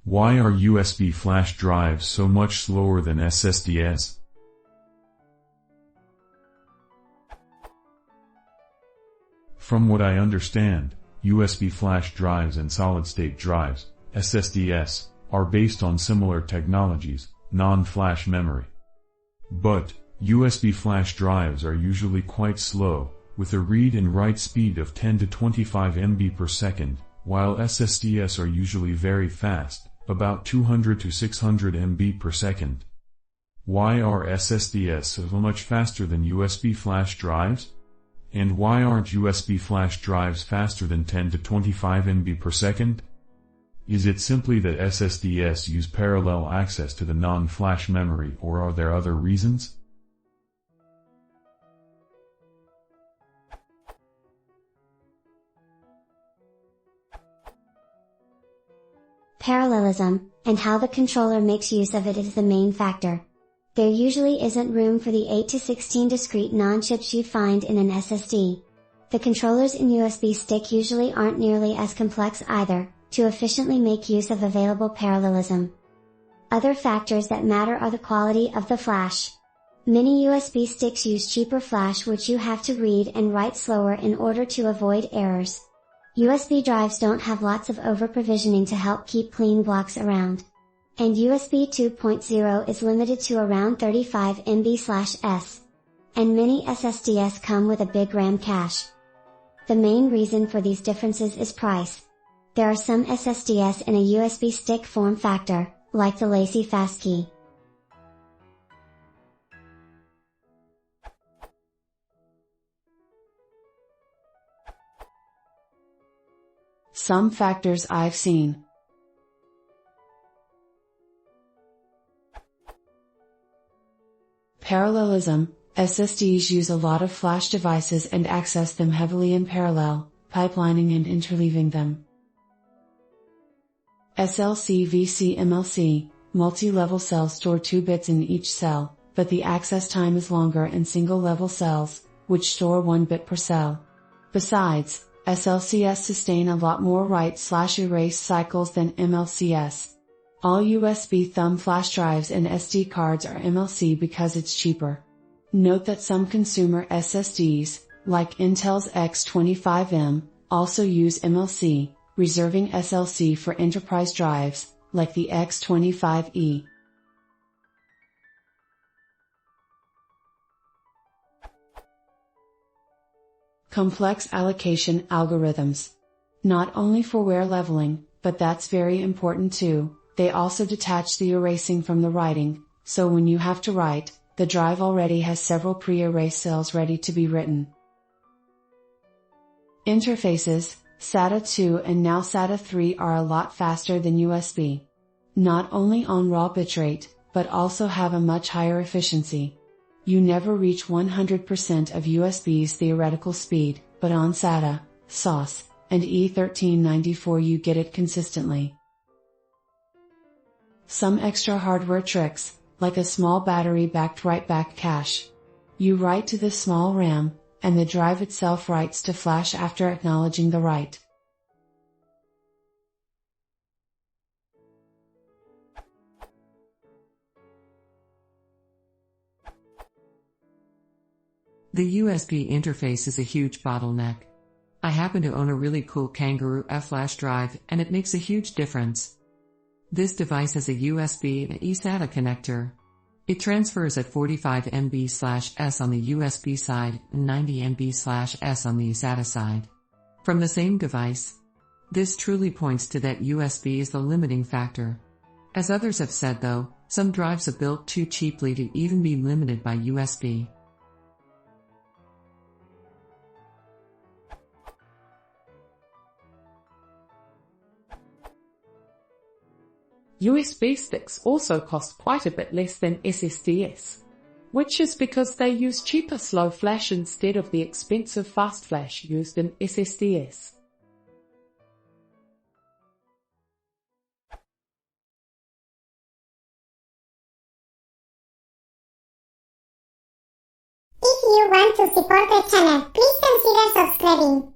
Why are USB flash drives so much slower than SSDs? From what I understand, USB flash drives and solid-state drives, SSDs, are based on similar technologies, non-flash memory. But, USB flash drives are usually quite slow, with a read and write speed of 10 to 25 MB per second, while SSDs are usually very fast, about 200 to 600 MB per second. Why are SSDs so much faster than USB flash drives? And why aren't USB flash drives faster than 10 to 25 MB per second? Is it simply that SSDs use parallel access to the non-flash memory, or are there other reasons? Parallelism, and how the controller makes use of it is the main factor. There usually isn't room for the 8 to 16 discrete non-chips you'd find in an SSD. The controllers in USB stick usually aren't nearly as complex either, to efficiently make use of available parallelism. Other factors that matter are the quality of the flash. Many USB sticks use cheaper flash which you have to read and write slower in order to avoid errors. USB drives don't have lots of over-provisioning to help keep clean blocks around. And USB 2.0 is limited to around 35 MB/s. And many SSDs come with a big RAM cache. The main reason for these differences is price. There are some SSDs in a USB stick form factor, like the Lacy Fastkey. Some factors I've seen. Parallelism. SSDs use a lot of flash devices and access them heavily in parallel, pipelining and interleaving them. SLC vs MLC, multi-level cells store 2 bits in each cell, but the access time is longer in single-level cells, which store 1 bit per cell. Besides, SLCs sustain a lot more write/erase cycles than MLCs. All USB thumb flash drives and SD cards are MLC because it's cheaper. Note that some consumer SSDs, like Intel's X25M, also use MLC, reserving SLC for enterprise drives, like the X25E. Complex allocation algorithms. Not only for wear leveling, but that's very important too, they also detach the erasing from the writing, so when you have to write, the drive already has several pre-erased cells ready to be written. Interfaces. SATA 2 and now SATA 3 are a lot faster than USB. Not only on raw bitrate, but also have a much higher efficiency. You never reach 100% of USB's theoretical speed, but on SATA, SOS, and E1394 you get it consistently. Some extra hardware tricks, like a small battery-backed write-back cache. You write to this small RAM, and the drive itself writes to flash after acknowledging the write. The USB interface is a huge bottleneck. I happen to own a really cool Kangaroo flash drive, and it makes a huge difference. This device has a USB and eSATA connector. It transfers at 45 MB/s on the USB side and 90 MB/s on the eSATA side. From the same device. This truly points to that USB is the limiting factor. As others have said though, some drives are built too cheaply to even be limited by USB. USB sticks also cost quite a bit less than SSDs, which is because they use cheaper slow flash instead of the expensive fast flash used in SSDs. If you want to support the channel, please consider subscribing.